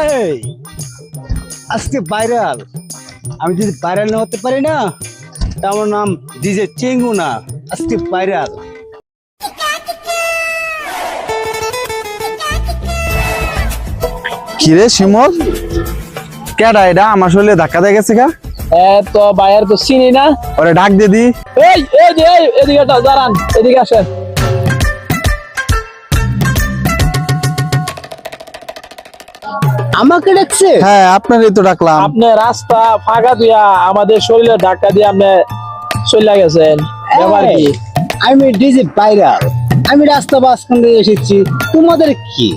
এই আজকে ভাইরাল। আমি যদি ভাইরাল না হতে পারি না, তা আমার নাম ডিজে চেঙ্গু না, আজকে ভাইরাল। কিরে শিমল, কেডা এটা আমার শরীরে ধাক্কা দিয়ে গেছে গা? তো বাইরে তো চিনি না। ওরে ডাক দে দি। এই এই যে এদিকে দাঁড়ান, এদিকে আসেন। আমাকে ডাকছে? হ্যাঁ আপনারই তো ডাকলাম। আপনি রাস্তা ফাঁকা দিয়া আমাদের শরীরে ধাক্কা দিয়ে আপনি চলে গেছেন, ব্যাপার কি? আমি ডিজে ভাইরাল, আমি রাস্তা বাসখান দিয়ে এসেছি, তোমাদের কি?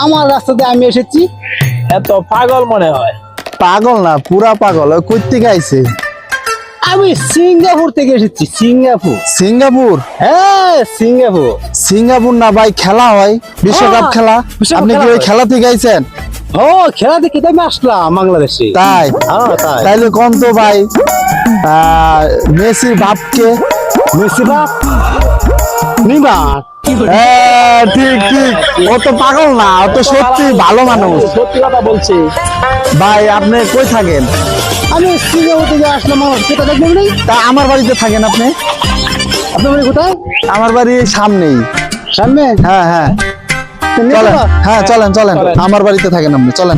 আমার রাস্তাতে আমি এসেছি। এত পাগল মনে হয়। পাগল না, পুরা পাগল। ওই কই থেকে আইছে? আমি সিঙ্গাপুর থেকে এসেছি। সিঙ্গাপুর? সিঙ্গাপুর? হ্যাঁ সিঙ্গাপুর। সিঙ্গাপুর না ভাই, খেলা হয় বিশ্বকাপ খেলা। বিশ্বকাপ আপনি কি খেলা ওই হয়? খেলা থেকে আইছেন? ও খেলা দেখে তো আমি আসলাম বাংলাদেশে। তাই? হ্যাঁ তাই। তাইলে কোন তো ভাই, মেসির বাপকে? মেসি বাপ নিমা। হ্যাঁ ঠিক ঠিক, ও তো পাগল না, ও তো সত্যি ভালো মানুষ। সত্যি কথা বলছি। ভাই আপনি কই থাকেন? আমি সিঙ্গাপুর থেকে আসলাম। আমার কোথায় দেখবেন নেই? তা আমার বাড়িতে থাকেন আপনি? আপনার বাড়ি কোথায়? আমার বাড়ি সামনেই। সামনে? হ্যাঁ হ্যাঁ, নিয়ে চলেন। যাবা? হ্যাঁ চলেন চলেন, চলেন। আমার বাড়িতে থাকেন আপনি, চলেন।